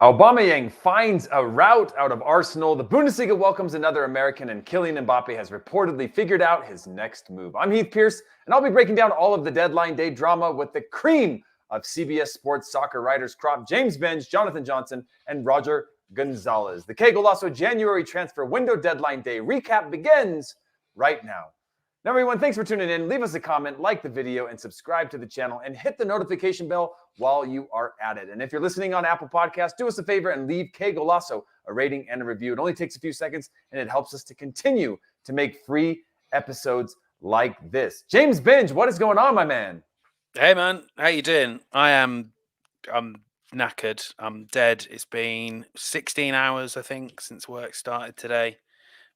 Aubameyang finds a route out of Arsenal. The Bundesliga welcomes another American, and Kylian Mbappe has reportedly figured out his next move. I'm Heath Pierce, and I'll be breaking down all of the deadline day drama with the cream of CBS Sports soccer writers crop: James Benge, Jonathan Johnson, and Roger Gonzalez. The Que Golazo January transfer window deadline day recap begins right now. Now, everyone, thanks for tuning in. Leave us a comment, like the video, and subscribe to the channel, and hit the notification bell while you are at it. And if you're listening on Apple Podcasts, do us a favor and leave Que Golazo a rating and a review. It only takes a few seconds, and it helps us to continue to make free episodes like this. James Benge, what is going on, my man? Hey, man. How you doing? I'm knackered. I'm dead. It's been 16 hours, I think, since work started today.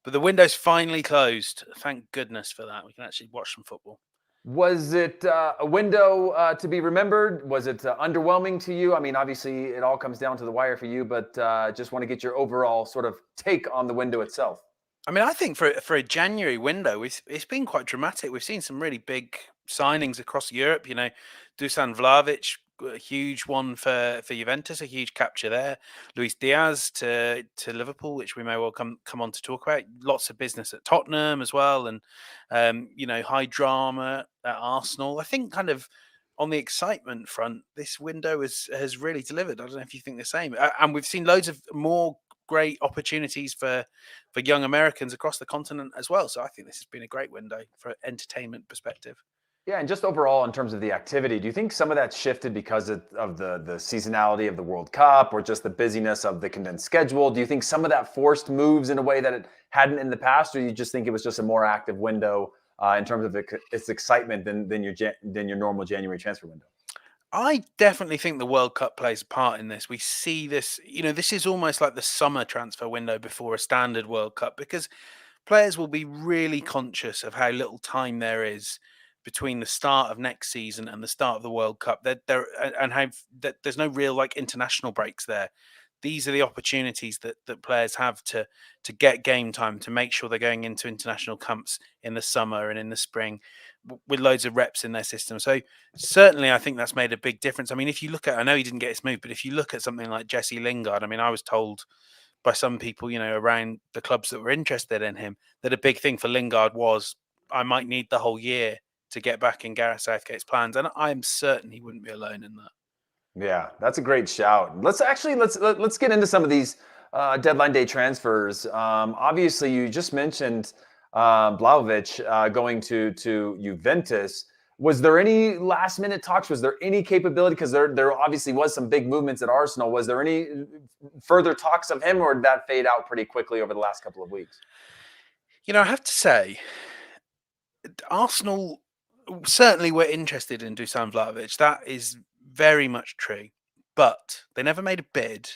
But the window's finally closed. Thank goodness for that. We can actually watch some football. Was it a window to be remembered? Was it underwhelming to you? I mean, obviously, it all comes down to the wire for you, but just want to get your overall sort of take on the window itself. I mean, I think for a January window, it's been quite dramatic. We've seen some really big signings across Europe. You know, Dusan Vlahovic, a huge one for Juventus, a huge capture there. Luis Diaz to Liverpool, which we may well come on to talk about. Lots of business at Tottenham as well, and high drama at Arsenal. I think kind of on the excitement front, this window has really delivered. I don't know if you think the same. And we've seen loads of more great opportunities for young Americans across the continent as well. So I think this has been a great window for an entertainment perspective. Yeah, and just overall in terms of the activity, do you think some of that shifted because of the seasonality of the World Cup, or just the busyness of the condensed schedule? Do you think some of that forced moves in a way that it hadn't in the past, or you just think it was just a more active window in terms of its excitement than your normal January transfer window? I definitely think the World Cup plays a part in this. We see this, this is almost like the summer transfer window before a standard World Cup, because players will be really conscious of how little time there is between the start of next season and the start of the World Cup. And how that there's no real like international breaks there. These are the opportunities that players have to get game time, to make sure they're going into international camps in the summer and in the spring with loads of reps in their system. So certainly I think that's made a big difference. I mean, if you look at, I know he didn't get his move, but if you look at something like Jesse Lingard, I mean, I was told by some people, around the clubs that were interested in him, that a big thing for Lingard was, I might need the whole year to get back in Gareth Southgate's plans. And I'm certain he wouldn't be alone in that. Yeah, that's a great shout. Let's get into some of these deadline day transfers. Obviously, you just mentioned Vlahovic going to Juventus. Was there any last minute talks? Was there any capability? Because there obviously was some big movements at Arsenal. Was there any further talks of him, or did that fade out pretty quickly over the last couple of weeks? I have to say, Arsenal certainly were interested in Dusan Vlahovic. That is very much true, but they never made a bid.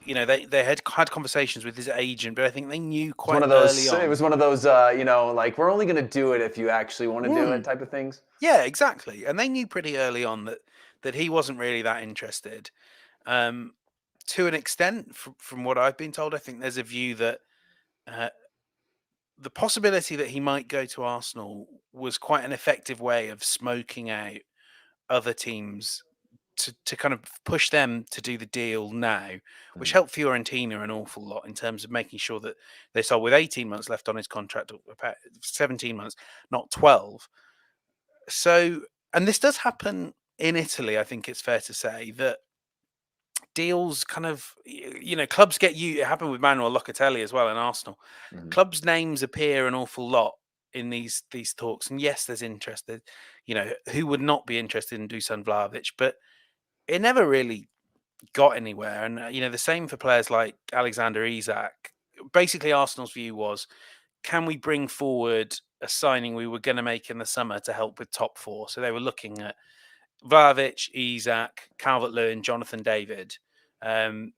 They had conversations with his agent, but I think they knew quite early on. It was one of those, like, we're only going to do it if you actually want to do it type of things. Yeah, exactly. And they knew pretty early on that he wasn't really that interested. To an extent, from what I've been told, I think there's a view that the possibility that he might go to Arsenal was quite an effective way of smoking out other teams to kind of push them to do the deal now, which helped Fiorentina an awful lot in terms of making sure that they sold with 18 months left on his contract, or about 17 months, not 12. So, and this does happen in Italy, I think it's fair to say, that deals kind of, clubs get you. It happened with Manuel Locatelli as well in Arsenal. Mm-hmm. Clubs' names appear an awful lot in these talks, and yes, there's interest. Who would not be interested in Dusan Vlahovic? But it never really got anywhere. And the same for players like Alexander Isak. Basically, Arsenal's view was, can we bring forward a signing we were going to make in the summer to help with top four? So they were looking at Vlahovic, Isak, Calvert-Lewin, Jonathan David. The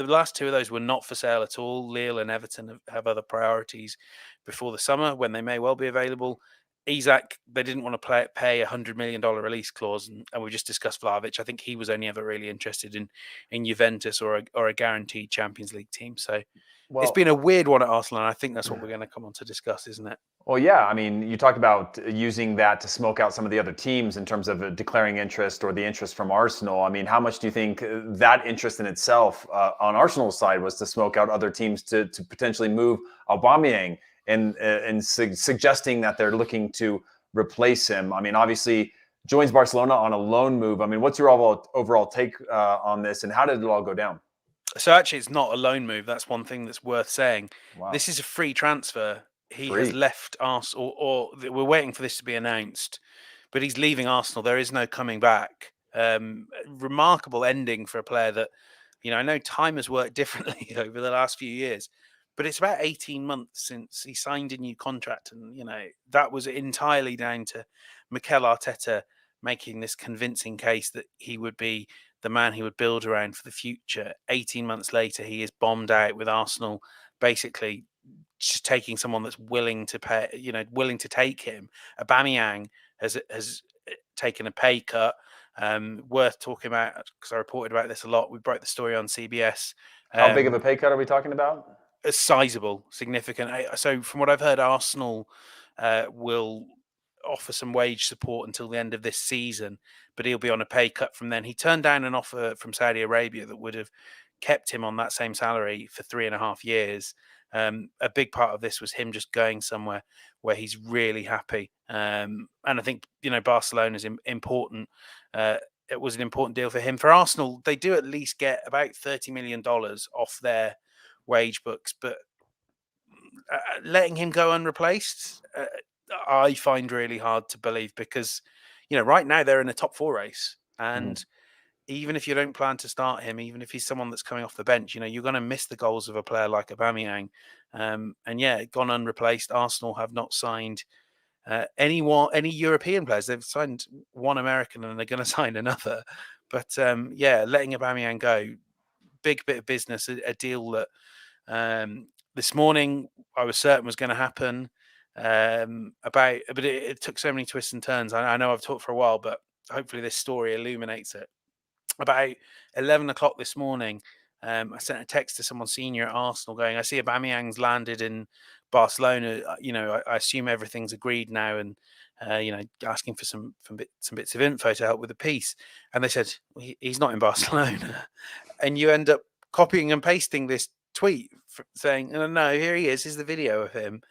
last two of those were not for sale at all. Lille and Everton have other priorities before the summer, when they may well be available. Isak, they didn't want to pay $100 million release clause, and we just discussed Vlahovic. I think he was only ever really interested in Juventus or a guaranteed Champions League team. So it's been a weird one at Arsenal, and I think that's what we're going to come on to discuss, isn't it? Well, yeah. I mean, you talked about using that to smoke out some of the other teams in terms of declaring interest or the interest from Arsenal. I mean, how much do you think that interest in itself on Arsenal's side was to smoke out other teams to potentially move Aubameyang and suggesting that they're looking to replace him? I mean, obviously joins Barcelona on a loan move. I mean, what's your overall take on this, and how did it all go down? So actually, it's not a loan move. That's one thing that's worth saying. Wow. This is a free transfer. He Free. has left Arsenal, or we're waiting for this to be announced, but he's leaving Arsenal. There is no coming back. Remarkable ending for a player that, I know time has worked differently over the last few years, but it's about 18 months since he signed a new contract. And, that was entirely down to Mikel Arteta making this convincing case that he would be the man he would build around for the future. 18 months later, he is bombed out with Arsenal, basically just taking someone that's willing to pay, willing to take him. Aubameyang has taken a pay cut. Worth talking about, because I reported about this a lot. We broke the story on CBS. How big of a pay cut are we talking about? A sizable, significant. So from what I've heard, Arsenal will offer some wage support until the end of this season, but he'll be on a pay cut from then. He turned down an offer from Saudi Arabia that would have kept him on that same salary for 3.5 years. A big part of this was him just going somewhere where he's really happy. And I think, Barcelona is important. It was an important deal for him. For Arsenal, they do at least get about $30 million off their wage books, but letting him go unreplaced, I find really hard to believe, because, right now they're in a top 4 race. And even if you don't plan to start him, even if he's someone that's coming off the bench, you're going to miss the goals of a player like Aubameyang. And yeah, gone unreplaced. Arsenal have not signed any European players. They've signed one American and they're going to sign another. But yeah, letting Aubameyang go, big bit of business, a deal that this morning I was certain was going to happen. But it took so many twists and turns. I know I've talked for a while, but hopefully this story illuminates it. About 11 o'clock this morning, I sent a text to someone senior at Arsenal going, I see Aubameyang's landed in Barcelona. I assume everything's agreed now, and asking for some bits of info to help with the piece. And they said, he's not in Barcelona. And you end up copying and pasting this tweet saying, no, here he is. Here's the video of him,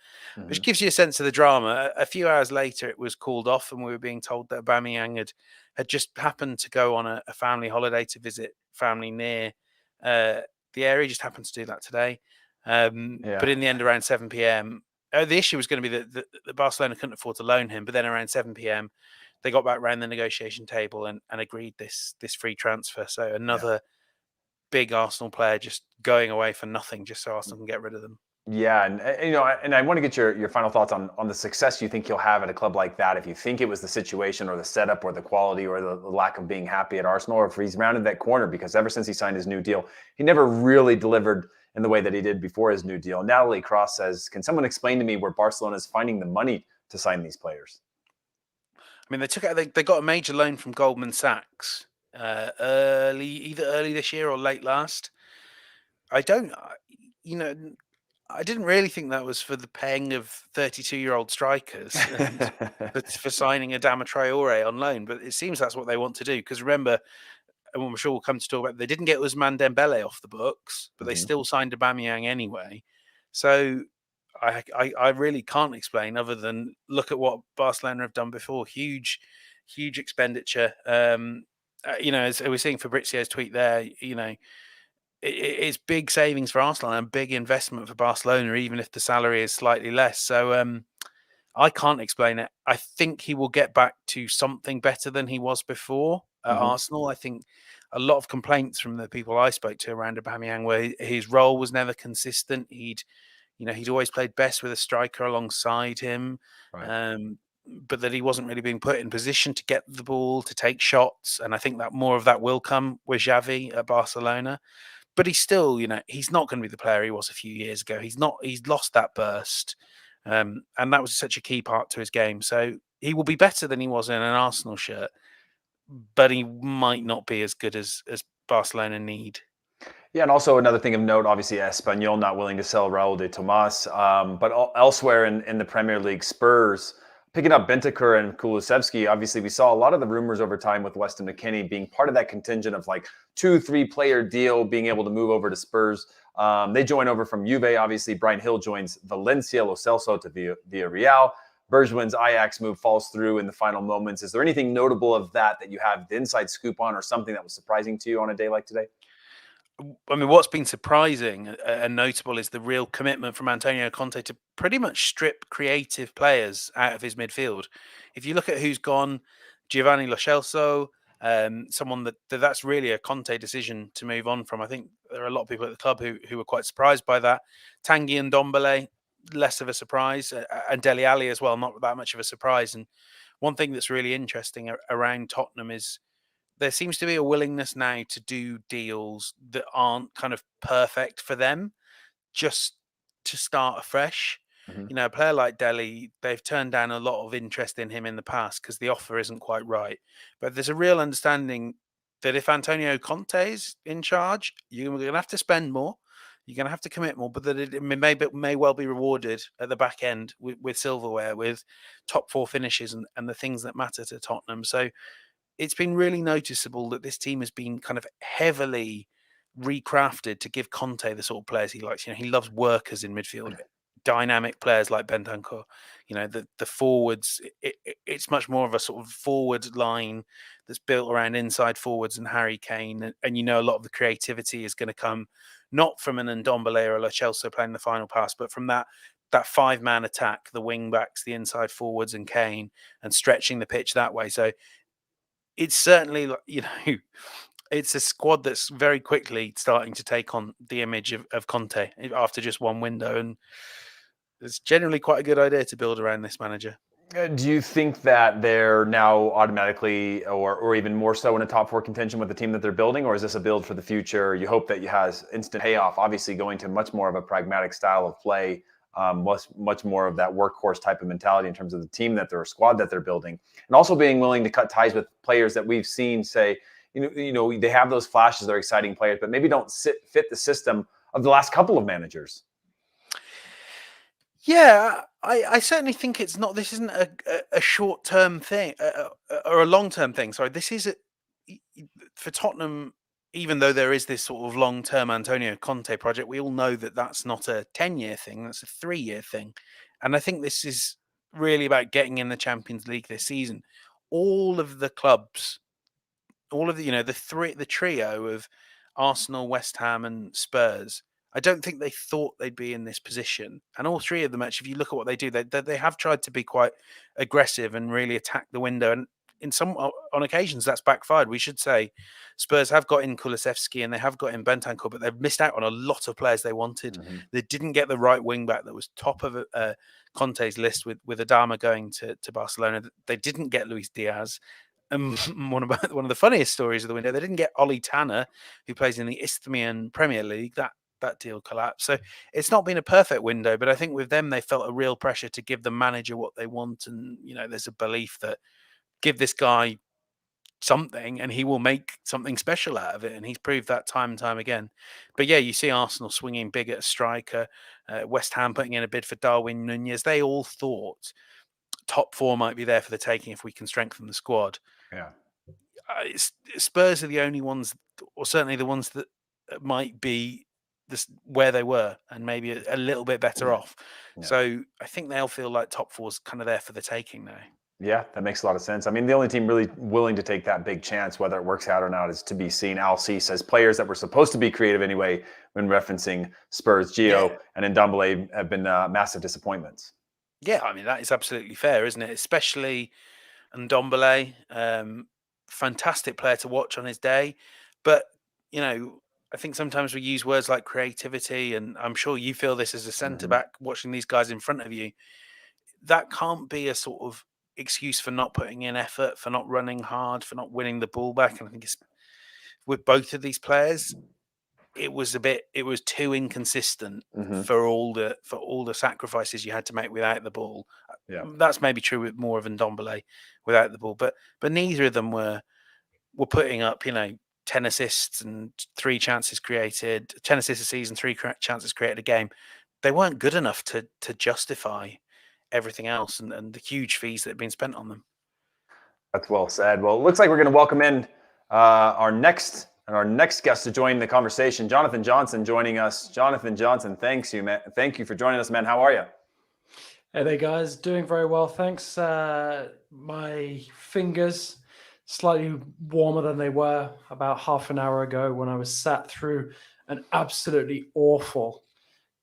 which gives you a sense of the drama. A few hours later, it was called off, and we were being told that Aubameyang had just happened to go on a family holiday to visit family near the area. He just happened to do that today. But in the end, around 7 p.m., the issue was going to be that Barcelona couldn't afford to loan him. But then around 7 p.m., they got back around the negotiation table and agreed this free transfer. So another big Arsenal player just going away for nothing, just so Arsenal can get rid of them. Yeah, and I want to get your final thoughts on the success you think he'll have at a club like that. If you think it was the situation or the setup or the quality or the lack of being happy at Arsenal, or if he's rounded that corner, because ever since he signed his new deal, he never really delivered in the way that he did before his new deal. Natalie Cross says, can someone explain to me where Barcelona is finding the money to sign these players? I mean, they got a major loan from Goldman Sachs either early this year or late last. I didn't really think that was for the paying of 32-year-old strikers and for signing Adama Traore on loan, but it seems that's what they want to do. Because remember, and I'm sure we'll come to talk about, they didn't get Ousmane Dembele off the books, but they still signed Aubameyang anyway. So I really can't explain, other than look at what Barcelona have done before. Huge expenditure. As we're seeing Fabrizio's tweet there, it's big savings for Arsenal and big investment for Barcelona, even if the salary is slightly less. So I can't explain it. I think he will get back to something better than he was before at Arsenal. I think a lot of complaints from the people I spoke to around Aubameyang where his role was never consistent. He'd always played best with a striker alongside him, but that he wasn't really being put in position to get the ball, to take shots. And I think that more of that will come with Xavi at Barcelona. But he's still, he's not going to be the player he was a few years ago. He's lost that burst. And that was such a key part to his game. So he will be better than he was in an Arsenal shirt, but he might not be as good as Barcelona need. Yeah, and also another thing of note, obviously, Espanyol not willing to sell Raul de Tomas, but elsewhere in the Premier League, Spurs picking up Bentancur and Kulusevski. Obviously, we saw a lot of the rumors over time with Weston McKennie being part of that contingent of like 2-3 player deal, being able to move over to Spurs. They join over from Juve. Obviously, Brian Hill joins Valencia, Lo Celso to Villarreal. Bergwijn's Ajax move falls through in the final moments. Is there anything notable of that you have the inside scoop on, or something that was surprising to you on a day like today? I mean, what's been surprising and notable is the real commitment from Antonio Conte to pretty much strip creative players out of his midfield. If you look at who's gone, Giovanni Lo Celso, someone that's really a Conte decision to move on from. I think there are a lot of people at the club who were quite surprised by that. Tanguy and Ndombele, less of a surprise, and Dele Alli as well, not that much of a surprise. And one thing that's really interesting around Tottenham is there seems to be a willingness now to do deals that aren't kind of perfect for them, just to start afresh. Mm-hmm. You know, a player like Dele, they've turned down a lot of interest in him in the past because the offer isn't quite right. But there's a real understanding that if Antonio Conte is in charge, you're going to have to spend more. You're going to have to commit more, but that it may well be rewarded at the back end with silverware, with top four finishes and the things that matter to Tottenham. So it's been really noticeable that this team has been kind of heavily recrafted to give Conte the sort of players he likes. You know, he loves workers in midfield, dynamic players like Bentancur. You know, the forwards, it's much more of a sort of forward line that's built around inside forwards and Harry Kane. And you know, a lot of the creativity is going to come not from an Ndombele or a Lo Celso playing the final pass, but from that five-man attack, the wing backs, the inside forwards and Kane, and stretching the pitch that way. So it's certainly, you know, it's a squad that's very quickly starting to take on the image of Conte after just one window. And it's generally quite a good idea to build around this manager. Do you think that they're now automatically or even more so in a top four contention with the team that they're building? Or is this a build for the future? You hope that you has instant payoff, obviously going to much more of a pragmatic style of play, much more of that workhorse type of mentality in terms of the team that they're, squad that they're building, and also being willing to cut ties with players that we've seen say, you know, they have those flashes, they're exciting players, but maybe don't fit the system of the last couple of managers. Yeah, I certainly think it's not. This isn't a short-term thing or a long-term thing. Sorry, this is for Tottenham. Even though there is this sort of long-term Antonio Conte project, we all know that that's not a 10-year thing. That's a 3-year thing, and I think this is really about getting in the Champions League this season. All of the clubs, all of the, you know, the trio of Arsenal, West Ham, and Spurs. I don't think they thought they'd be in this position. And all three of them, actually, if you look at what they do, they have tried to be quite aggressive and really attack the window. And in some on occasions, that's backfired. We should say Spurs have got in Kulusevski and they have got in Bentancur, but they've missed out on a lot of players they wanted. Mm-hmm. They didn't get the right wing back that was top of Conte's list with Adama going to Barcelona. They didn't get Luis Diaz. And one of the funniest stories of the window, they didn't get Ollie Tanner, who plays in the Isthmian Premier League. That deal collapsed. So it's not been a perfect window, but I think with them, they felt a real pressure to give the manager what they want. And, you know, there's a belief that give this guy something and he will make something special out of it. And he's proved that time and time again. But yeah, you see Arsenal swinging big at a striker, West Ham putting in a bid for Darwin Nunez. They all thought top four might be there for the taking if we can strengthen the squad. Yeah. Spurs are the only ones, or certainly the ones that might be where they were and maybe a little bit better off. Yeah. So I think they'll feel like top four's kind of there for the taking now. Yeah, that makes a lot of sense. I mean, the only team really willing to take that big chance, whether it works out or not, is to be seen. Al C says players that were supposed to be creative anyway when referencing Spurs, Gio and Ndombele have been massive disappointments. Yeah, I mean, that is absolutely fair, isn't it? Especially Ndombele, fantastic player to watch on his day. But, you know, I think sometimes we use words like creativity, and I'm sure you feel this as a centre-back watching these guys in front of you. That can't be a sort of excuse for not putting in effort, for not running hard, for not winning the ball back. And I think it's, with both of these players, it was too inconsistent for all the sacrifices you had to make without the ball. Yeah. That's maybe true with more of Ndombele without the ball, but neither of them were putting up, you know, 10 assists and 3 chances created, 10 assists a season, 3 chances created a game. They weren't good enough to justify everything else and the huge fees that have been spent on them. That's well said. Well, it looks like we're going to welcome in our next guest to join the conversation, Jonathan Johnson, joining us. Jonathan Johnson, thank you for joining us, man. How are you? Hey there, guys. Doing very well, thanks. My fingers slightly warmer than they were about half an hour ago when I was sat through an absolutely awful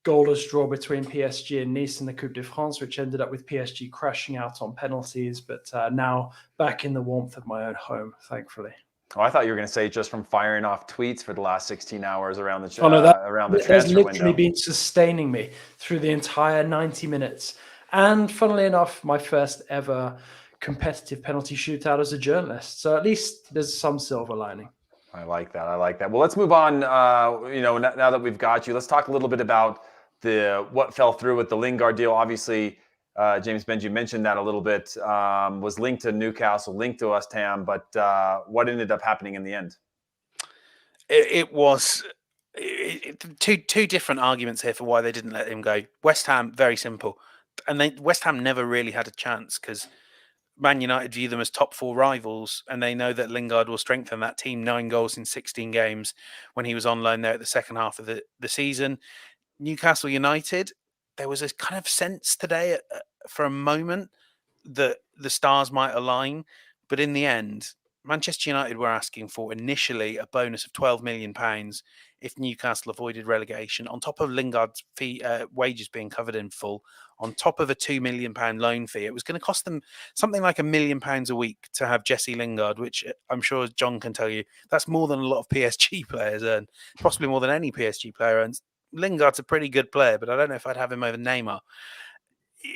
goalless draw between PSG and Nice in the Coupe de France, which ended up with PSG crashing out on penalties, but now back in the warmth of my own home, thankfully. Oh, I thought you were going to say just from firing off tweets for the last 16 hours around the around the transfer literally window. Been sustaining me through the entire 90 minutes. And funnily enough, my first ever competitive penalty shootout as a journalist. So at least there's some silver lining. I like that. Well, let's move on. Now that we've got you, let's talk a little bit about what fell through with the Lingard deal. Obviously, James Benji mentioned that a little bit. Was linked to Newcastle, linked to West Ham, but what ended up happening in the end? It was two different arguments here for why they didn't let him go. West Ham, very simple. And West Ham never really had a chance because Man United view them as top 4 rivals, and they know that Lingard will strengthen that team. 9 goals in 16 games when he was on loan there at the second half of the season. Newcastle United, there was a kind of sense today for a moment that the stars might align, but in the end, Manchester United were asking for initially a bonus of £12 million if Newcastle avoided relegation, on top of Lingard's wages being covered in full, on top of a £2 million loan fee. It was going to cost them something like £1 million a week to have Jesse Lingard, which I'm sure John can tell you, that's more than a lot of PSG players earn, possibly more than any PSG player earns. Lingard's a pretty good player, but I don't know if I'd have him over Neymar.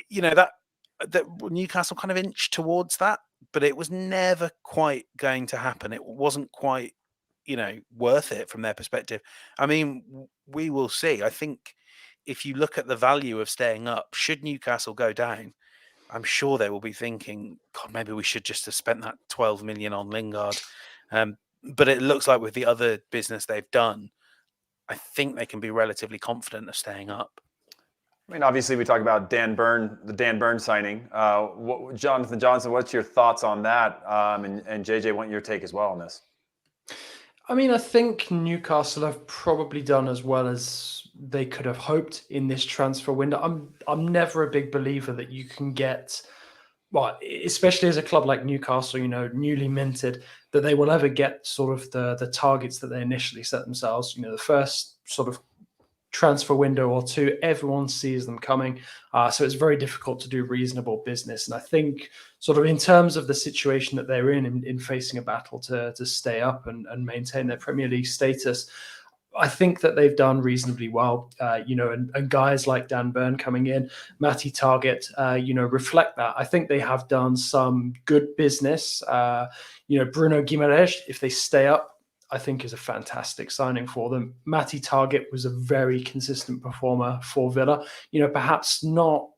You know, that Newcastle kind of inched towards that, but it was never quite going to happen. It wasn't quite, worth it from their perspective. I mean, we will see. I think if you look at the value of staying up, should Newcastle go down, I'm sure they will be thinking, God, maybe we should just have spent that 12 million on Lingard. But it looks like with the other business they've done, I think they can be relatively confident of staying up. I mean, obviously, we talk about the Dan Burn signing. Jonathan Johnson, what's your thoughts on that? And JJ, want your take as well on this? I mean, I think Newcastle have probably done as well as they could have hoped in this transfer window. I'm never a big believer that you can get, well, especially as a club like Newcastle, newly minted, that they will ever get sort of the targets that they initially set themselves. The first sort of transfer window or two, everyone sees them coming. So it's very difficult to do reasonable business. And I think sort of in terms of the situation that they're in facing a battle to stay up and maintain their Premier League status, I think that they've done reasonably well, and guys like Dan Burn coming in, Matty Target, reflect that. I think they have done some good business. Bruno Guimaraes, if they stay up, I think is a fantastic signing for them. Matty Target was a very consistent performer for Villa. Perhaps not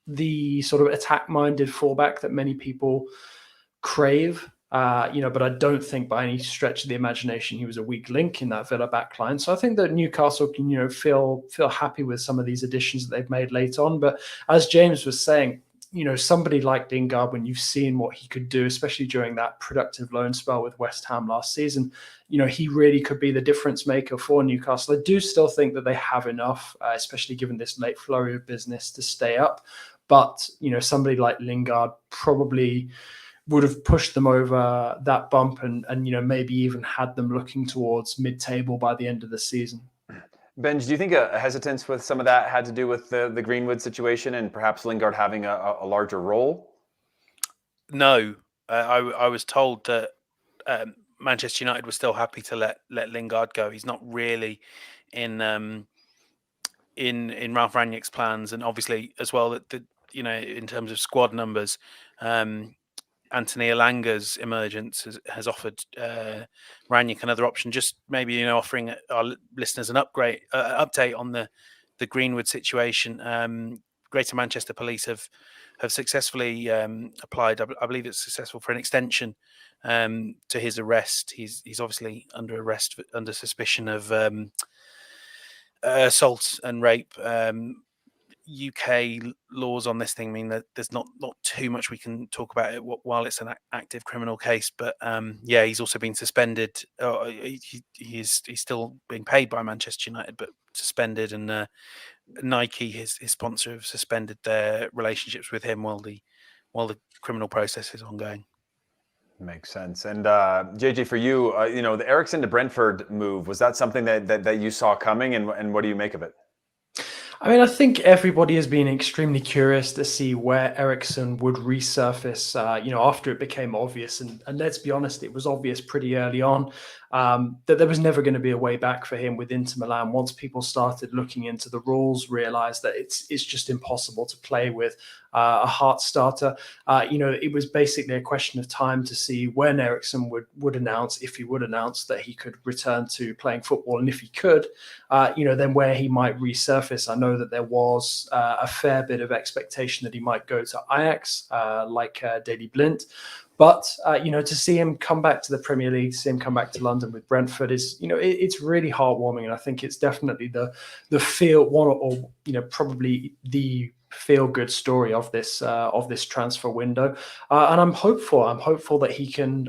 the sort of attack-minded fullback that many people crave, but I don't think by any stretch of the imagination he was a weak link in that Villa backline. So I think that Newcastle can, feel happy with some of these additions that they've made late on. But as James was saying, somebody like Lingard, when you've seen what he could do, especially during that productive loan spell with West Ham last season, he really could be the difference maker for Newcastle. I do still think that they have enough, especially given this late flurry of business, to stay up. But, somebody like Lingard probably would have pushed them over that bump and maybe even had them looking towards mid-table by the end of the season. Benj, do you think a hesitance with some of that had to do with the Greenwood situation and perhaps Lingard having a larger role? No, I was told that Manchester United was still happy to let Lingard go. He's not really in Ralph Rangnick's plans, and obviously as well that in terms of squad numbers, Anthony Elanga's emergence has offered Rangnick another option. Just maybe offering our listeners an update on the Greenwood situation. Greater Manchester Police have have successfully applied. I believe it's successful for an extension to his arrest. He's obviously under arrest under suspicion of assault and rape. UK laws on this thing mean that there's not too much we can talk about it while it's an active criminal case. But yeah, he's also been suspended. He's still being paid by Manchester United, but suspended. And Nike, his sponsor, have suspended their relationships with him while the criminal process is ongoing. Makes sense. And JJ, for you, the Eriksen to Brentford move, was that something that you saw coming, and what do you make of it? I mean, I think everybody has been extremely curious to see where Eriksen would resurface, after it became obvious. And let's be honest, it was obvious pretty early on that there was never going to be a way back for him with Inter Milan. Once people started looking into the rules, realized that it's just impossible to play with a heart starter. It was basically a question of time to see when Eriksen would announce, if he would announce that he could return to playing football, and if he could, then where he might resurface. I know that there was a fair bit of expectation that he might go to Ajax, like Daley Blind. But, to see him come back to the Premier League, see him come back to London with Brentford is, it's really heartwarming. And I think it's definitely the feel one, or probably the feel-good story of this transfer window. And I'm hopeful that he can,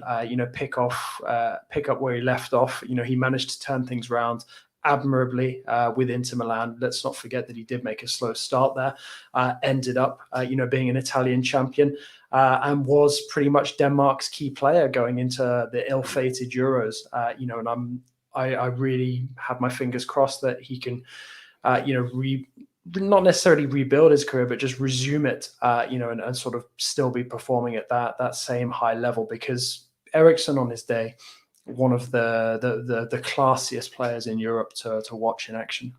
pick up where he left off. He managed to turn things around admirably with Inter Milan. Let's not forget that he did make a slow start there, ended up, being an Italian champion, and was pretty much Denmark's key player going into the ill-fated Euros. And I really have my fingers crossed that he can, not necessarily rebuild his career, but just resume it, and sort of still be performing at that same high level. Because Eriksen on his day, one of the classiest players in Europe to watch in action.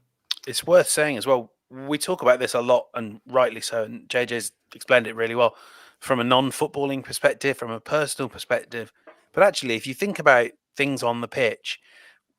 It's worth saying as well, we talk about this a lot, and rightly so, and JJ's explained it really well from a non-footballing perspective, from a personal perspective. But actually, if you think about things on the pitch,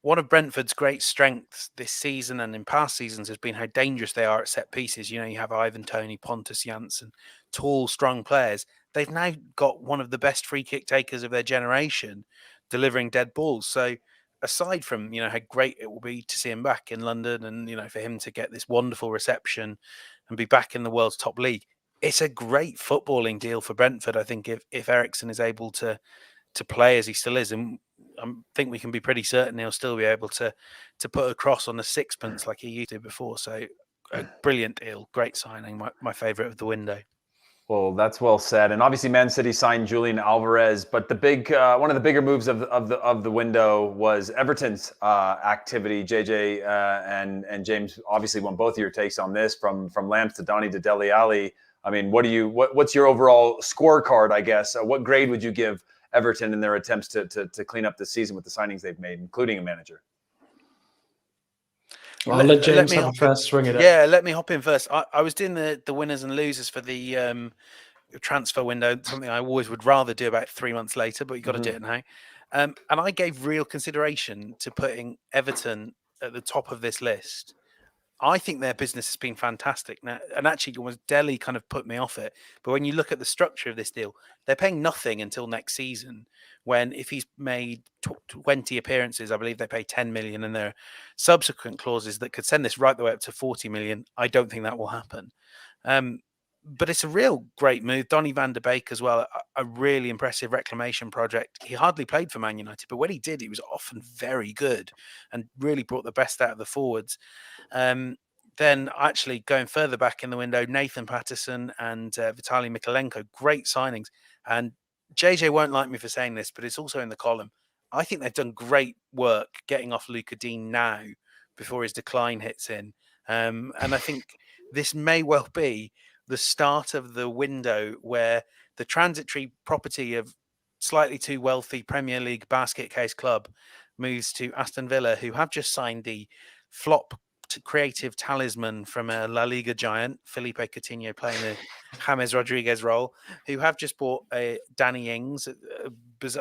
one of Brentford's great strengths this season and in past seasons has been how dangerous they are at set pieces. You have Ivan Toney, Pontus Jansson, tall, strong players. They've now got one of the best free kick takers of their generation delivering dead balls. So aside from, how great it will be to see him back in London and, for him to get this wonderful reception and be back in the world's top league, it's a great footballing deal for Brentford. I think if Eriksen is able to play as he still is, and I think we can be pretty certain he'll still be able to put a cross on a sixpence like he used to before. So a brilliant deal, great signing, my favourite of the window. Well, that's well said. And obviously, Man City signed Julian Alvarez, but the big one of the bigger moves of the window was Everton's activity. JJ and James obviously want both of your takes on this, from Lamps to Donny to Dele Alli. I mean, what's your overall scorecard? I guess what grade would you give Everton in their attempts to clean up the season with the signings they've made, including a manager? Well, I'll let James have a first swing at it. Yeah, let me hop in first. I was doing the winners and losers for the transfer window, something I always would rather do about 3 months later, but you got to do it now. And I gave real consideration to putting Everton at the top of this list. I think their business has been fantastic now, and actually almost Delhi kind of put me off it. But when you look at the structure of this deal, they're paying nothing until next season. When if he's made 20 appearances, I believe they pay 10 million, and there are subsequent clauses that could send this right the way up to 40 million. I don't think that will happen. But it's a real great move. Donny van der Beek as well, a really impressive reclamation project. He hardly played for Man United, but when he did, he was often very good and really brought the best out of the forwards. Then actually going further back in the window, Nathan Patterson and Vitaly Mikolenko, great signings. And JJ won't like me for saying this, but it's also in the column. I think they've done great work getting off Luca Dean now before his decline hits in. And I think this may well be the start of the window where the transitory property of slightly too wealthy Premier League basket case club moves to Aston Villa, who have just signed the flop creative talisman from a La Liga giant, Felipe Coutinho, playing the James Rodriguez role, who have just bought Danny Ings,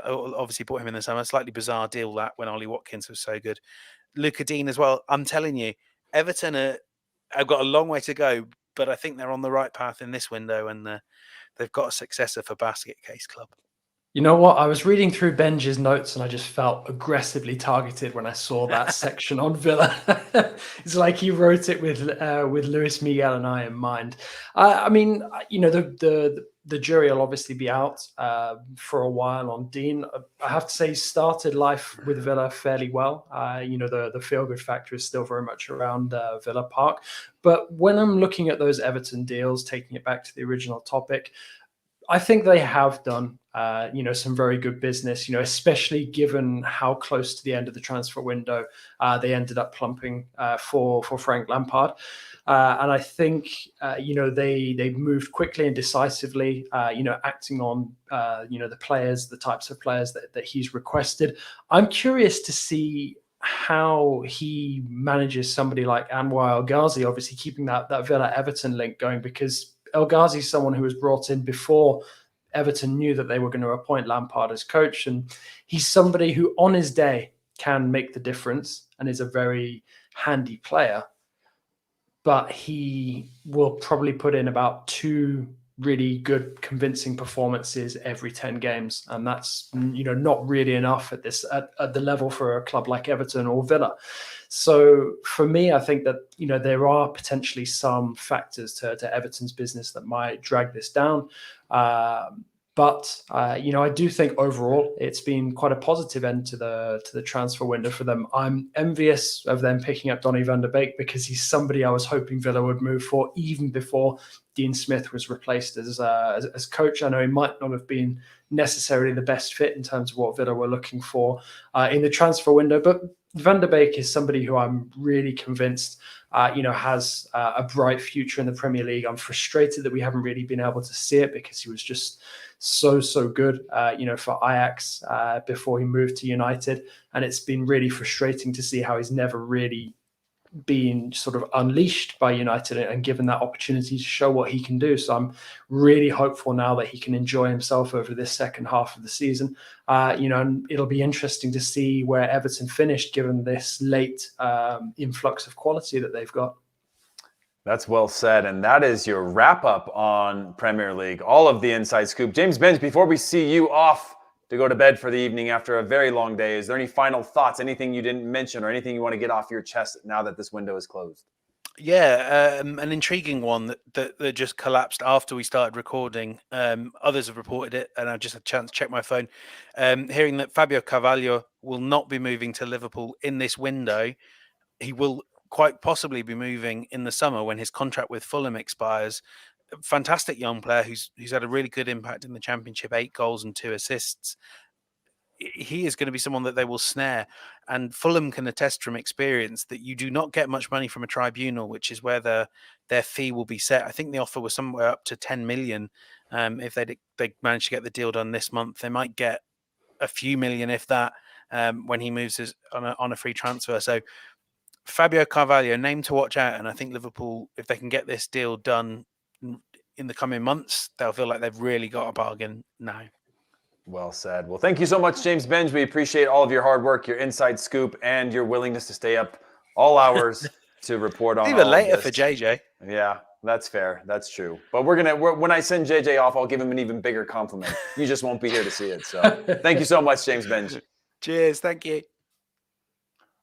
obviously bought him in the summer, slightly bizarre deal that when Ollie Watkins was so good. Luca Dean as well. I'm telling you, Everton have got a long way to go but I think they're on the right path in this window, and they've got a successor for Basket Case Club. You know what? I was reading through Benji's notes and I just felt aggressively targeted when I saw that section on Villa. It's like he wrote it with Luis Miguel and I in mind. I mean, you know, the jury will obviously be out for a while on Dean. I have to say, he started life with Villa fairly well. You know, the feel-good factor is still very much around Villa Park. But when I'm looking at those Everton deals, taking it back to the original topic, I think they have done, you know, some very good business, you know, especially given how close to the end of the transfer window they ended up plumping for Frank Lampard. And I think, you know, they moved quickly and decisively, you know, acting on, you know, the types of players that he's requested. I'm curious to see how he manages somebody like Anwar El Ghazi, obviously keeping that Villa Everton link going, because El Ghazi is someone who was brought in before Everton knew that they were going to appoint Lampard as coach. And he's somebody who on his day can make the difference and is a very handy player. But he will probably put in about 2 really good, convincing performances every 10 games. And that's, you know, not really enough at the level for a club like Everton or Villa. So for me, I think that, you know, there are potentially some factors to Everton's business that might drag this down. But you know, I do think overall it's been quite a positive end to the transfer window for them. I'm envious of them picking up Donny van der Beek because he's somebody I was hoping Villa would move for even before Dean Smith was replaced as coach. I know he might not have been necessarily the best fit in terms of what Villa were looking for in the transfer window, but Van der Beek is somebody who I'm really convinced, you know, has a bright future in the Premier League. I'm frustrated that we haven't really been able to see it because he was just so good, you know, for Ajax before he moved to United. And it's been really frustrating to see how he's never really been sort of unleashed by United and given that opportunity to show what he can do. So I'm really hopeful now that he can enjoy himself over this second half of the season. You know, and it'll be interesting to see where Everton finished given this late influx of quality that they've got. That's well said. And that is your wrap up on Premier League, all of the inside scoop. James Benj, before we see you off to go to bed for the evening after a very long day, is there any final thoughts, anything you didn't mention or anything you want to get off your chest now that this window is closed? Yeah, an intriguing one that just collapsed after we started recording. Others have reported it, and I just had a chance to check my phone. Hearing that Fabio Carvalho will not be moving to Liverpool in this window. He will quite possibly be moving in the summer when his contract with Fulham expires. Fantastic young player who's had a really good impact in the Championship, 8 goals and 2 assists. He is going to be someone that they will snare, and Fulham can attest from experience that you do not get much money from a tribunal, which is where their fee will be set. I think the offer was somewhere up to 10 million. If they manage to get the deal done this month, they might get a few million, if that, when he moves on a free transfer. So Fabio Carvalho, name to watch out, and I think Liverpool, if they can get this deal done in the coming months, they'll feel like they've really got a bargain now. Well said. Well, thank you so much, James Benj. We appreciate all of your hard work, your inside scoop, and your willingness to stay up all hours to report on even all later of this. For JJ. Yeah, that's fair. That's true. But when I send JJ off, I'll give him an even bigger compliment. You just won't be here to see it. So thank you so much, James Benj. Cheers. Thank you.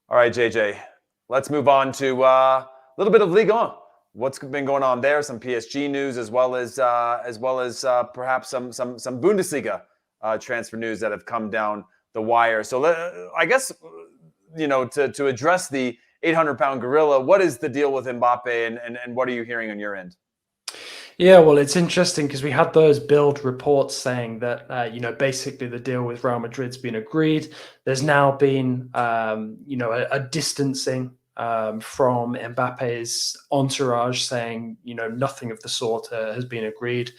All right, JJ. Let's move on to a little bit of Ligue 1. What's been going on there? Some PSG news, as well as perhaps some Bundesliga transfer news that have come down the wire. So I guess, you know, to address the 800-pound gorilla, what is the deal with Mbappe, and what are you hearing on your end? Yeah, well, it's interesting because we had those Bild reports saying that, you know, basically the deal with Real Madrid's been agreed. There's now been, you know, a distancing from Mbappe's entourage saying, you know, nothing of the sort has been agreed,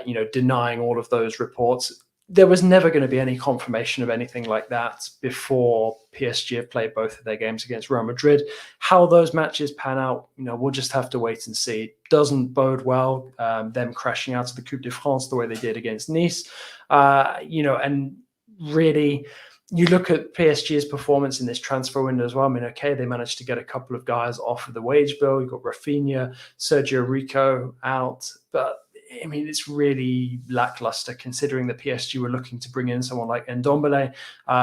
you know, denying all of those reports. There was never going to be any confirmation of anything like that before PSG have played both of their games against Real Madrid. How those matches pan out, you know, we'll just have to wait and see. It doesn't bode well, them crashing out of the Coupe de France the way they did against Nice. You know, and really, you look at PSG's performance in this transfer window as well. I mean, okay, they managed to get a couple of guys off of the wage bill. You've got Rafinha, Sergio Rico out, but I mean, it's really lackluster considering that PSG were looking to bring in someone like Ndombele,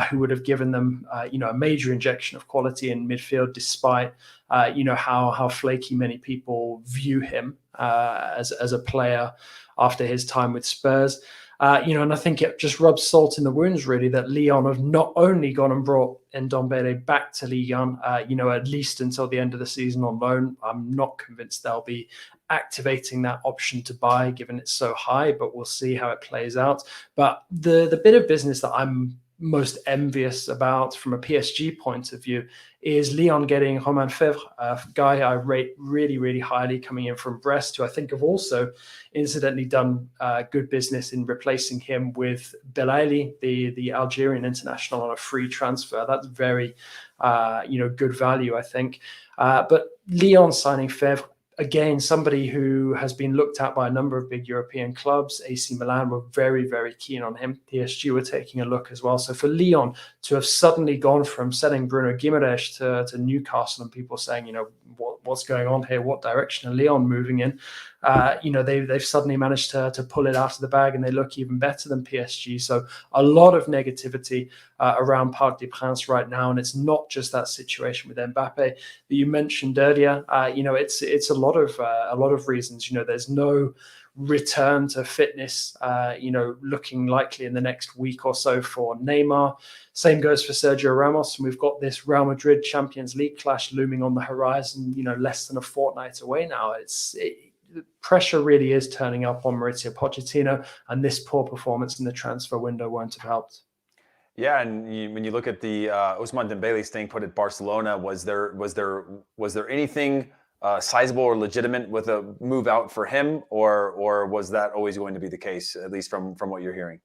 who would have given them, a major injection of quality in midfield, despite, how flaky many people view him as a player after his time with Spurs. And I think it just rubs salt in the wounds, really, that Lyon have not only gone and brought Ndombele back to Ligue 1, at least until the end of the season on loan. I'm not convinced they'll be activating that option to buy, given it's so high, but we'll see how it plays out. But the bit of business that I'm most envious about from a PSG point of view is Lyon getting Romain Fèvre, a guy I rate really, really highly, coming in from Brest, who I think have also incidentally done good business in replacing him with Belaili, the Algerian international, on a free transfer. That's very, good value, I think. But Lyon signing Fèvre, again, somebody who has been looked at by a number of big European clubs. AC Milan were very, very keen on him. PSG were taking a look as well. So for Lyon to have suddenly gone from selling Bruno Guimaraes to Newcastle, and people saying, what's going on here? What direction are Lyon moving in? They've suddenly managed to pull it out of the bag, and they look even better than PSG. So a lot of negativity around Parc des Princes right now, and it's not just that situation with Mbappe that you mentioned earlier. It's a lot of reasons. There's no return to fitness, looking likely in the next week or so for Neymar. Same goes for Sergio Ramos, and we've got this Real Madrid Champions League clash looming on the horizon. Less than a fortnight away now. The pressure really is turning up on Mauricio Pochettino, and this poor performance in the transfer window won't have helped. Yeah, and when you look at the Ousmane Dembele staying put at Barcelona, was there anything sizable or legitimate with a move out for him, or was that always going to be the case, at least from what you're hearing?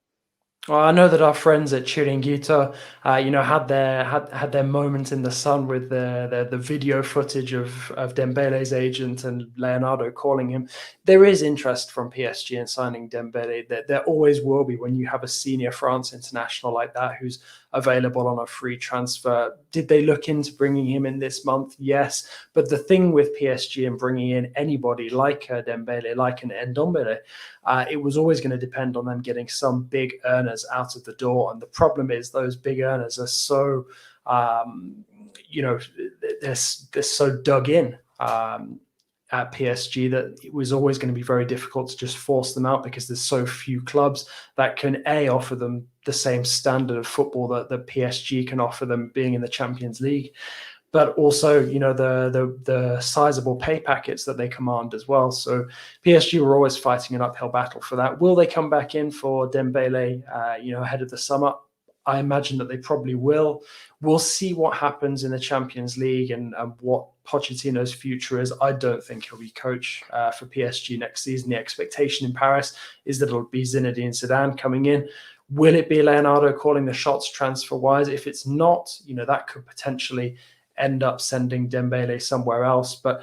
Well, I know that our friends at Chiringuito, had their moment in the sun with the video footage of Dembele's agent and Leonardo calling him. There is interest from PSG in signing Dembele. There always will be when you have a senior France international like that who's available on a free transfer. Did they look into bringing him in this month? Yes. But the thing with PSG and bringing in anybody like Dembele, like an Ndombele, it was always going to depend on them getting some big earners out of the door. And the problem is those big earners are so, they're so dug in at PSG that it was always going to be very difficult to just force them out, because there's so few clubs that can offer them the same standard of football that PSG can offer them, being in the Champions League, but also, the sizable pay packets that they command as well. So PSG were always fighting an uphill battle for that. Will they come back in for Dembele, ahead of the summer? I imagine that they probably will. We'll see what happens in the Champions League and what Pochettino's future is. I don't think he'll be coach for PSG next season. The expectation in Paris is that it'll be Zinedine Zidane coming in. Will it be Leonardo calling the shots transfer-wise? If it's not, that could potentially end up sending Dembele somewhere else. But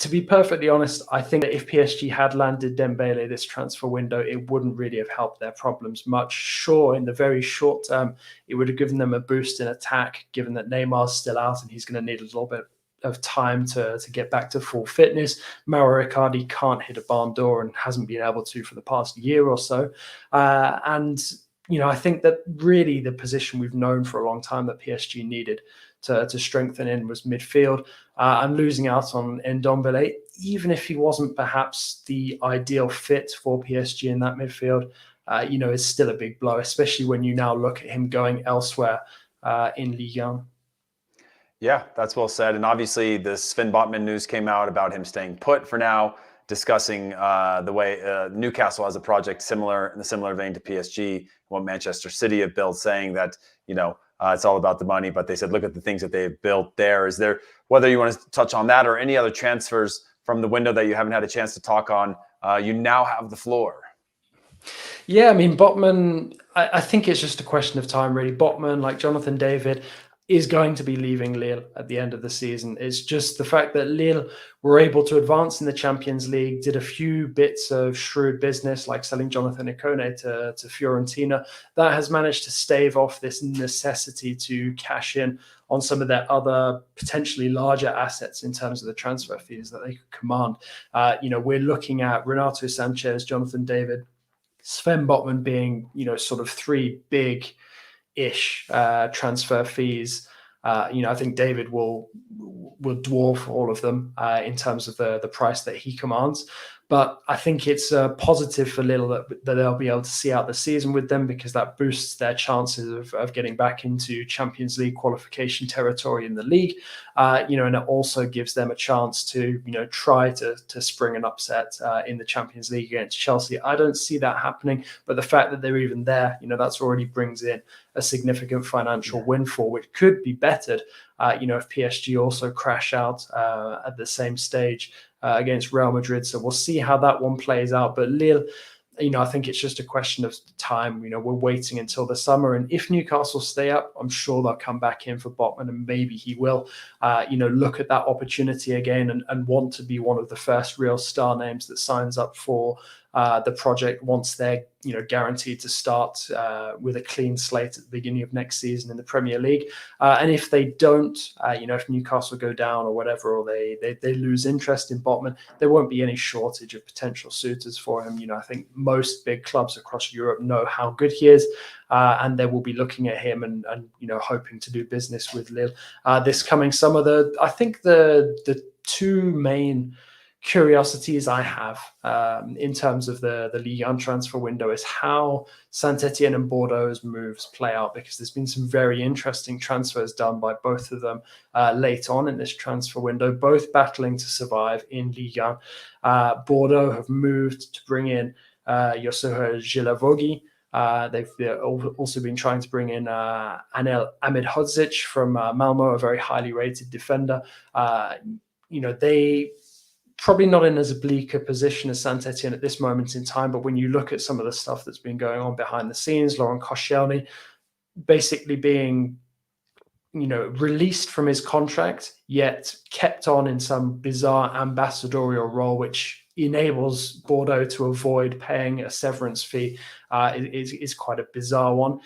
to be perfectly honest, I think that if PSG had landed Dembele this transfer window, it wouldn't really have helped their problems much. Sure, in the very short term, it would have given them a boost in attack, given that Neymar's still out and he's going to need a little bit of time to get back to full fitness. Mauro Icardi can't hit a barn door and hasn't been able to for the past year or so. I think that really the position we've known for a long time that PSG needed to strengthen in was midfield, and losing out on Ndombele, even if he wasn't perhaps the ideal fit for PSG in that midfield, is still a big blow, especially when you now look at him going elsewhere in Ligue 1. Yeah, that's well said. And obviously the Sven Botman news came out about him staying put for now, discussing the way Newcastle has a project in a similar vein to PSG, what Manchester City have built, saying that, it's all about the money, but they said, look at the things that they've built there. Is there, whether you want to touch on that or any other transfers from the window that you haven't had a chance to talk on, you now have the floor. Yeah, I mean, Botman, I think it's just a question of time, really. Botman, like Jonathan David, is going to be leaving Lille at the end of the season. It's just the fact that Lille were able to advance in the Champions League, did a few bits of shrewd business like selling Jonathan Ikone to Fiorentina. That has managed to stave off this necessity to cash in on some of their other potentially larger assets in terms of the transfer fees that they could command. We're looking at Renato Sanchez, Jonathan David, Sven Botman being, sort of three big-ish transfer fees. I think David will dwarf all of them in terms of the price that he commands. But I think it's positive for Lille that they'll be able to see out the season with them, because that boosts their chances of getting back into Champions League qualification territory in the league. And it also gives them a chance to, try to spring an upset in the Champions League against Chelsea. I don't see that happening, but the fact that they're even there, that's already brings in a significant financial windfall, which could be bettered, if PSG also crash out at the same stage against Real Madrid. So we'll see how that one plays out. But Lille, I think it's just a question of time. We're waiting until the summer. And if Newcastle stay up, I'm sure they'll come back in for Botman, and maybe he will, look at that opportunity again and want to be one of the first real star names that signs up for the project once they're, guaranteed to start with a clean slate at the beginning of next season in the Premier League. And if they don't, if Newcastle go down or whatever, or they lose interest in Botman, there won't be any shortage of potential suitors for him. I think most big clubs across Europe know how good he is, and they will be looking at him and hoping to do business with Lille this coming summer. I think the two main curiosities I have in terms of the Ligue 1 transfer window is how Saint-Etienne and Bordeaux's moves play out, because there's been some very interesting transfers done by both of them late on in this transfer window, both battling to survive in Ligue 1. Bordeaux have moved to bring in Yosuha Gilavogi. They've also been trying to bring in Anel Ahmedhodzic from Malmo, a very highly rated defender. They probably not in as bleak a position as Saint-Etienne at this moment in time, but when you look at some of the stuff that's been going on behind the scenes, Laurent Koscielny basically being, released from his contract, yet kept on in some bizarre ambassadorial role, which enables Bordeaux to avoid paying a severance fee, is quite a bizarre one.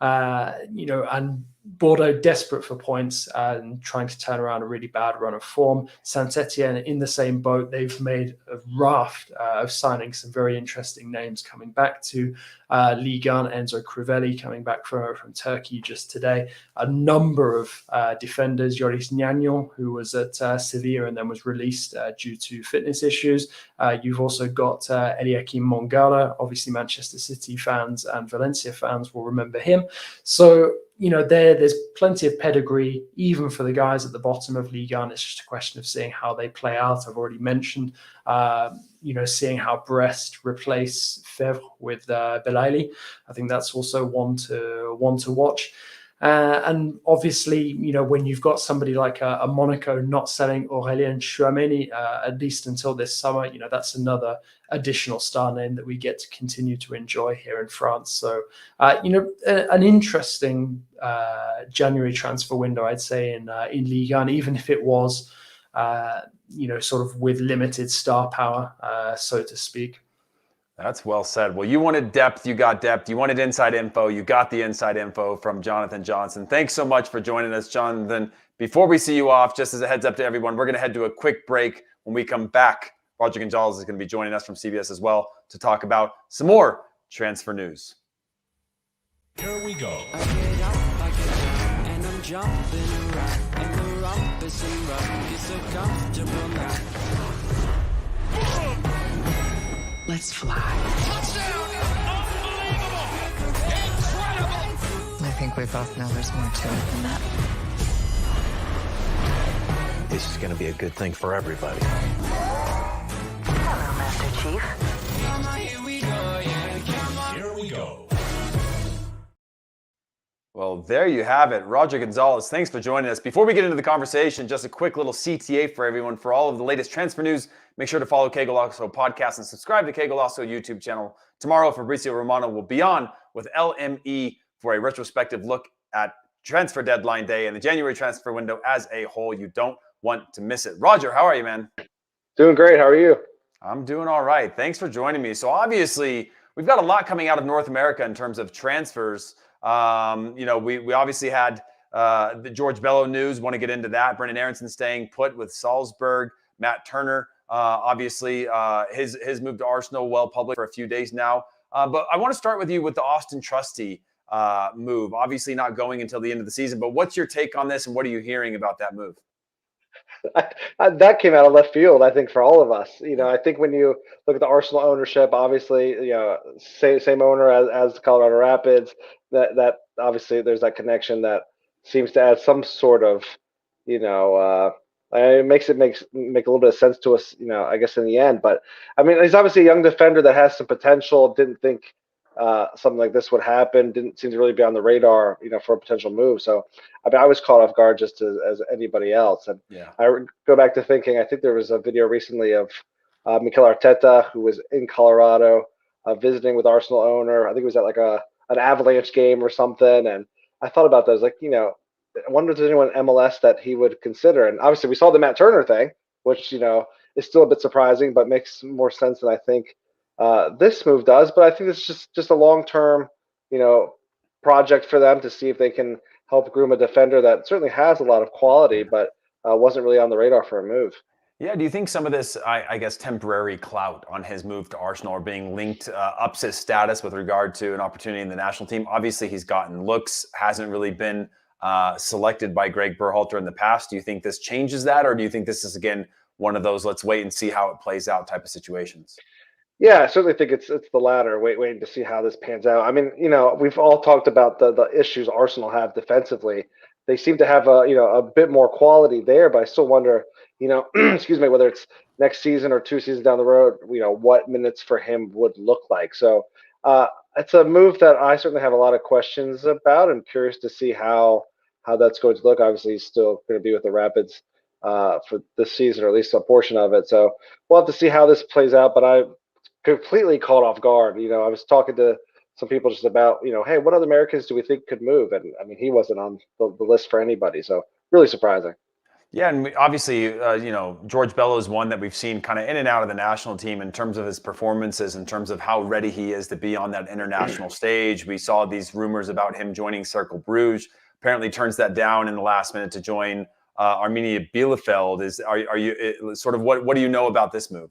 And Bordeaux desperate for points and trying to turn around a really bad run of form. Saint-Etienne in the same boat. They've made a raft of signing some very interesting names coming back to Ligue 1. Enzo Crivelli coming back from Turkey just today. A number of defenders. Yoris Gnagnon, who was at Sevilla and then was released due to fitness issues. You've also got Eliakim Mongala. Obviously, Manchester City fans and Valencia fans will remember him. So, there's plenty of pedigree, even for the guys at the bottom of Ligue 1. It's just a question of seeing how they play out. I've already mentioned, seeing how Brest replace Fevre with Belaïli. I think that's also one to watch. And obviously, when you've got somebody like a Monaco not selling Aurélien Tchouameni, at least until this summer, that's another additional star name that we get to continue to enjoy here in France. So, an interesting January transfer window, I'd say, in Ligue 1, even if it was, sort of with limited star power, so to speak. That's well said. Well, you wanted depth, you got depth. You wanted inside info, you got the inside info from Jonathan Johnson. Thanks so much for joining us, Jonathan. Before we see you off, just as a heads up to everyone, we're going to head to a quick break. When we come back, Roger Gonzalez is going to be joining us from CBS as well to talk about some more transfer news. Here we go. Let's fly. Touchdown! Unbelievable! Incredible! I think we both know there's more to it than that. This is going to be a good thing for everybody. Hello, Master Chief. Here we go, yeah. Here we go. Well, there you have it. Roger Gonzalez, thanks for joining us. Before we get into the conversation, just a quick little CTA for everyone. For all of the latest transfer news, make sure to follow Que Golazo podcast and subscribe to Que Golazo YouTube channel. Tomorrow, Fabrizio Romano will be on with LME for a retrospective look at transfer deadline day and the January transfer window as a whole. You don't want to miss it. Roger, how are you, man? Doing great. How are you? I'm doing all right. Thanks for joining me. So obviously, we've got a lot coming out of North America in terms of transfers. We obviously had the George Bello news. Want to get into that. Brendan Aaronson staying put with Salzburg. Matt Turner, obviously, his move to Arsenal, well public for a few days now. But I want to start with you with the Austin Trusty move. Obviously not going until the end of the season, but what's your take on this and what are you hearing about that move? That came out of left field, I think, for all of us. I think when you look at the Arsenal ownership, obviously, same owner as Colorado Rapids. That obviously there's that connection that seems to add some sort of, it makes make a little bit of sense to us, I guess in the end. But I mean, he's obviously a young defender that has some potential. Didn't think something like this would happen. Didn't seem to really be on the radar, for a potential move. So, I mean, I was caught off guard just as anybody else. And I go back to thinking, I think there was a video recently of Mikel Arteta, who was in Colorado visiting with Arsenal owner. I think it was at like an Avalanche game or something. And I thought about that. I was like, I wonder if there's anyone in MLS that he would consider. And obviously we saw the Matt Turner thing, which, is still a bit surprising, but makes more sense than I think this move does. But I think it's just a long-term, project for them to see if they can help groom a defender that certainly has a lot of quality, but wasn't really on the radar for a move. Yeah, do you think some of this, I guess, temporary clout on his move to Arsenal or being linked ups his status with regard to an opportunity in the national team? Obviously, he's gotten looks, hasn't really been selected by Greg Berhalter in the past. Do you think this changes that, or do you think this is, again, one of those let's wait and see how it plays out type of situations? Yeah, I certainly think it's the latter. Waiting to see how this pans out. I mean, we've all talked about the issues Arsenal have defensively. They seem to have a bit more quality there, but I still wonder, excuse me, whether it's next season or 2 seasons down the road, what minutes for him would look like. So it's a move that I certainly have a lot of questions about. I'm curious to see how that's going to look. Obviously, he's still going to be with the Rapids for this season, or at least a portion of it. So we'll have to see how this plays out. But I completely caught off guard. I was talking to some people just about, hey, what other Americans do we think could move? And I mean, he wasn't on the list for anybody. So really surprising. Yeah, and obviously, George Bello is one that we've seen kind of in and out of the national team in terms of his performances, in terms of how ready he is to be on that international stage. We saw these rumors about him joining Cercle Bruges. Apparently turns that down in the last minute to join Arminia Bielefeld. Are you sort of what do you know about this move?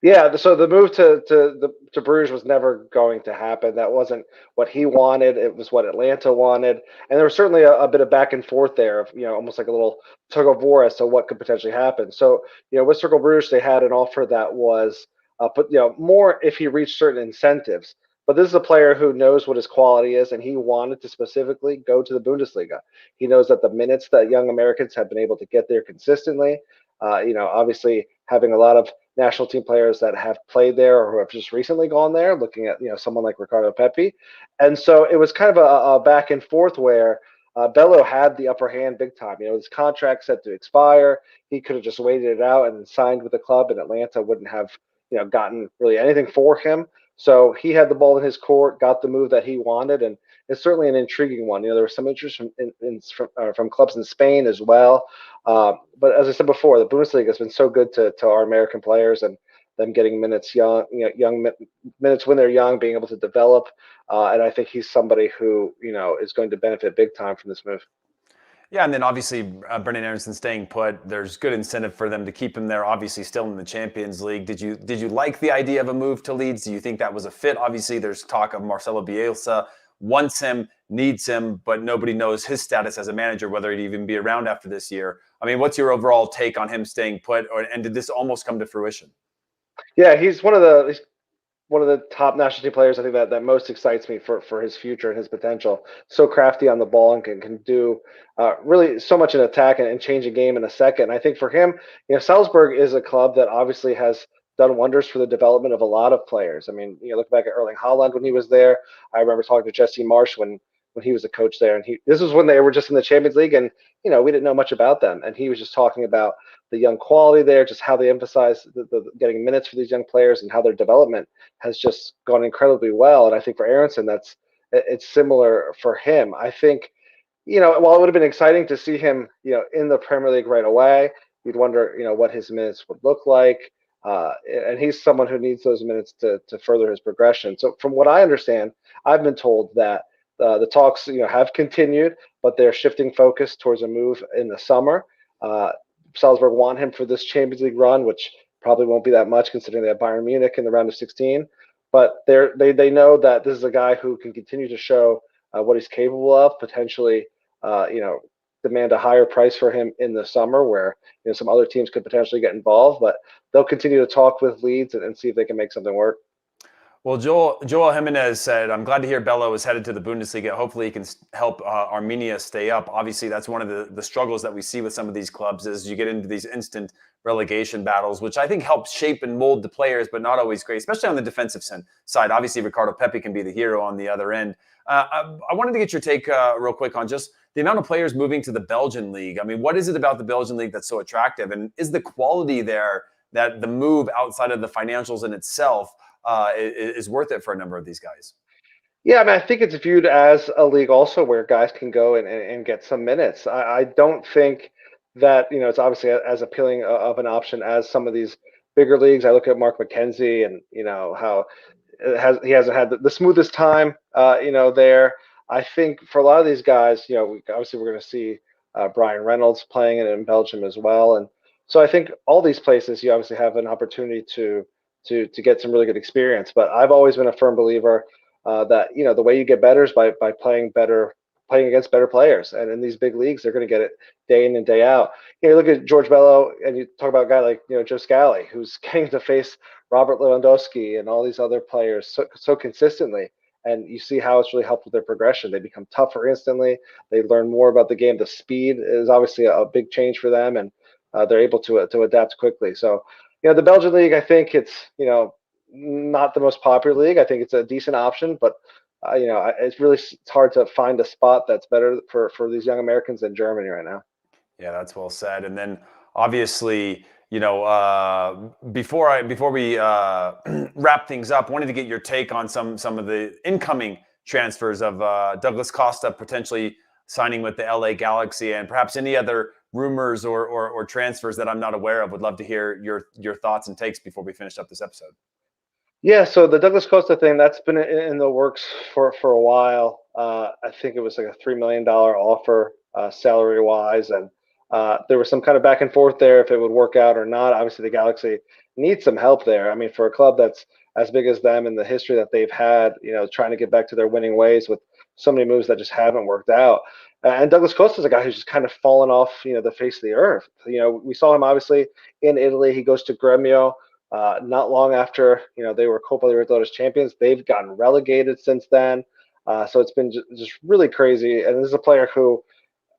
Yeah, so the move to Bruges was never going to happen. That wasn't what he wanted. It was what Atlanta wanted, and there was certainly a bit of back and forth there, of almost like a little tug of war as to what could potentially happen. So with Cercle Bruges, they had an offer that was, but more if he reached certain incentives. But this is a player who knows what his quality is, and he wanted to specifically go to the Bundesliga. He knows that the minutes that young Americans have been able to get there consistently, obviously having a lot of national team players that have played there or who have just recently gone there, looking at someone like Ricardo Pepi. And so it was kind of a back and forth where Bello had the upper hand big time. His contract set to expire. He could have just waited it out and signed with the club, and Atlanta wouldn't have gotten really anything for him. So he had the ball in his court, got the move that he wanted, and it's certainly an intriguing one. There was some interest from clubs in Spain as well. But as I said before, the Bundesliga has been so good to our American players, and them getting minutes minutes when they're young, being able to develop. And I think he's somebody who is going to benefit big time from this move. Yeah, and then obviously Brendan Aaronson staying put. There's good incentive for them to keep him there. Obviously, still in the Champions League. Did you like the idea of a move to Leeds? Do you think that was a fit? Obviously, there's talk of Marcelo Bielsa wants him, needs him, but nobody knows his status as a manager, whether he'd even be around after this year. I mean, what's your overall take on him staying put, and did this almost come to fruition? Yeah, he's one of the top national team players. I think that most excites me for his future and his potential. So crafty on the ball and can do really so much in attack and change a game in a second. I think for him, Salzburg is a club that obviously has done wonders for the development of a lot of players. I mean, look back at Erling Haaland when he was there. I remember talking to Jesse Marsch when he was a coach there, and this was when they were just in the Champions League, and we didn't know much about them, and he was just talking about the young quality there, just how they emphasize the getting minutes for these young players and how their development has just gone incredibly well. And I think for Aaronson, it's similar for him. I think while it would have been exciting to see him, in the Premier League right away, you'd wonder, what his minutes would look like. And he's someone who needs those minutes to further his progression. So from what I understand, I've been told that the talks, have continued, but they're shifting focus towards a move in the summer. Salzburg want him for this Champions League run, which probably won't be that much considering they have Bayern Munich in the round of 16. But they know that this is a guy who can continue to show what he's capable of, potentially, demand a higher price for him in the summer where, some other teams could potentially get involved. But they'll continue to talk with Leeds and see if they can make something work. Well, Joel Jimenez said, I'm glad to hear Bello is headed to the Bundesliga. Hopefully he can help Armenia stay up. Obviously, that's one of the struggles that we see with some of these clubs is you get into these instant relegation battles, which I think helps shape and mold the players, but not always great, especially on the defensive side. Obviously, Ricardo Pepi can be the hero on the other end. I wanted to get your take real quick on just the amount of players moving to the Belgian league. I mean, what is it about the Belgian league that's so attractive? And is the quality there that the move outside of the financials in itself is worth it for a number of these guys? Yeah, I mean, I think it's viewed as a league also where guys can go and get some minutes. I don't think that, it's obviously as appealing of an option as some of these bigger leagues. I look at Mark McKenzie and, how he hasn't had the smoothest time, there. I think for a lot of these guys, obviously we're going to see Brian Reynolds playing in Belgium as well. And so I think all these places, you obviously have an opportunity to get some really good experience. But I've always been a firm believer that the way you get better is by playing against better players. And in these big leagues, they're going to get it day in and day out. You look at George Bello, and you talk about a guy like Joe Scally, who's getting to face Robert Lewandowski and all these other players so consistently. And you see how it's really helped with their progression. They become tougher instantly. They learn more about the game. The speed is obviously a big change for them, and they're able to adapt quickly. So, the Belgian league, I think it's not the most popular league. I think it's a decent option, but it's hard to find a spot that's better for these young Americans than Germany right now. Yeah, that's well said. And then obviously, before we wrap things up, wanted to get your take on some of the incoming transfers of Douglas Costa potentially signing with the LA Galaxy, and perhaps any other rumors or transfers that I'm not aware of. Would love to hear your thoughts and takes before we finish up this episode. Yeah, so the Douglas Costa thing, that's been in the works for a while. I think it was like a $3 million offer salary wise, and there was some kind of back and forth there if it would work out or not. Obviously, the Galaxy needs some help there. I mean, for a club that's as big as them in the history that they've had, trying to get back to their winning ways with so many moves that just haven't worked out. And Douglas Costa is a guy who's just kind of fallen off, the face of the earth. We saw him obviously in Italy. He goes to Gremio. Not long after, they were Copa Libertadores champions. They've gotten relegated since then. So it's been just really crazy. And this is a player who,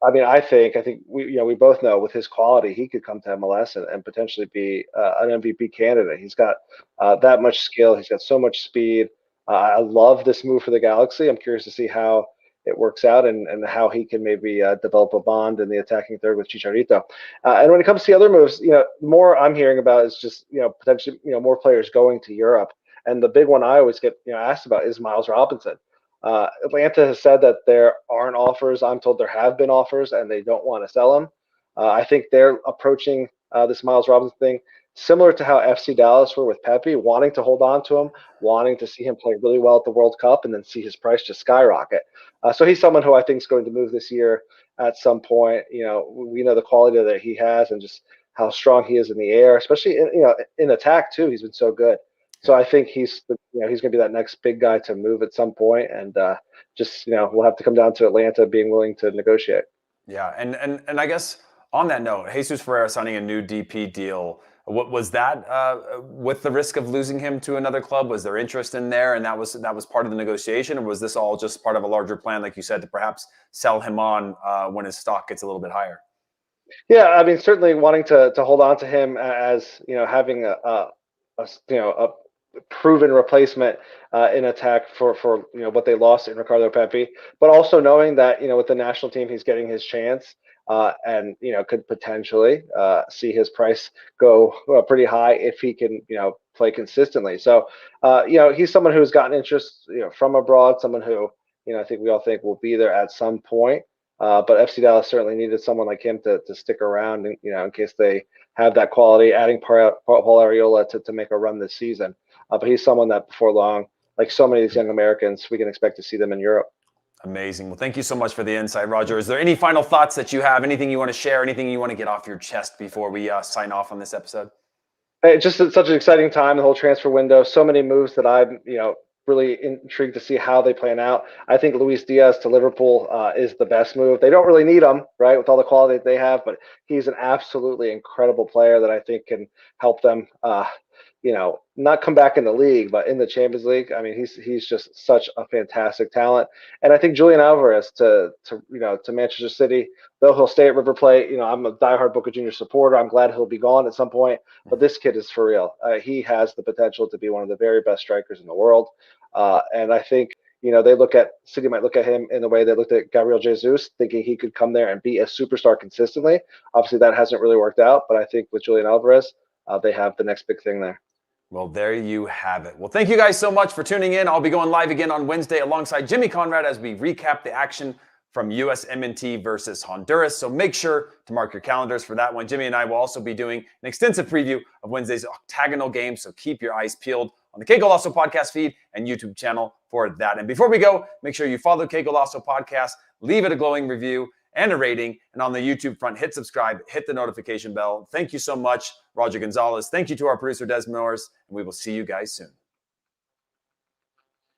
I mean, I think we both know with his quality, he could come to MLS and potentially be an MVP candidate. He's got that much skill. He's got so much speed. I love this move for the Galaxy. I'm curious to see how it works out and how he can maybe develop a bond in the attacking third with Chicharito. And when it comes to the other moves, the more I'm hearing about is just, potentially, more players going to Europe. And the big one I always get, asked about is Miles Robinson. Atlanta has said that there aren't offers. I'm told there have been offers and they don't want to sell him. I think they're approaching this Miles Robinson thing similar to how FC Dallas were with Pepe, wanting to hold on to him, wanting to see him play really well at the World Cup and then see his price just skyrocket. So he's someone who I think is going to move this year at some point. We know the quality that he has and just how strong he is in the air, especially in attack too. He's been so good. So I think he's going to be that next big guy to move at some point, and we'll have to come down to Atlanta being willing to negotiate. Yeah, and I guess on that note, Jesus Ferreira signing a new DP deal. What was that with the risk of losing him to another club? Was there interest in there, and that was part of the negotiation, or was this all just part of a larger plan, like you said, to perhaps sell him on when his stock gets a little bit higher? Yeah, I mean, certainly wanting to hold on to him as having a proven replacement in attack for what they lost in Ricardo Pepi, but also knowing that with the national team he's getting his chance. And could potentially see his price go pretty high if he can play consistently. So he's someone who's gotten interest from abroad, someone who I think we all think will be there at some point. But FC Dallas certainly needed someone like him to stick around, and, in case they have that quality, adding Paul Arriola to make a run this season. But he's someone that before long, like so many of these young Americans, we can expect to see them in Europe. Amazing. Well, thank you so much for the insight, Roger. Is there any final thoughts that you have? Anything you want to share? Anything you want to get off your chest before we sign off on this episode? It's just such an exciting time, the whole transfer window. So many moves that I'm, really intrigued to see how they plan out. I think Luis Diaz to Liverpool is the best move. They don't really need him, right, with all the quality that they have, but he's an absolutely incredible player that I think can help them, not come back in the league, but in the Champions League. I mean, he's just such a fantastic talent. And I think Julian Alvarez to Manchester City, though he'll stay at River Plate. I'm a diehard Boca Juniors supporter. I'm glad he'll be gone at some point, but this kid is for real. He has the potential to be one of the very best strikers in the world. And I think, City might look at him in the way they looked at Gabriel Jesus, thinking he could come there and be a superstar consistently. Obviously, that hasn't really worked out, but I think with Julian Alvarez, they have the next big thing there. Well, there you have it. Well, thank you guys so much for tuning in. I'll be going live again on Wednesday alongside Jimmy Conrad as we recap the action from USMNT versus Honduras. So make sure to mark your calendars for that one. Jimmy and I will also be doing an extensive preview of Wednesday's octagonal game. So keep your eyes peeled on the Que Golazo podcast feed and YouTube channel for that. And before we go, make sure you follow Que Golazo podcast, leave it a glowing review and a rating. And on the YouTube front, hit subscribe, hit the notification bell. Thank you so much, Roger Gonzalez. Thank you to our producer, Des Morris, and we will see you guys soon.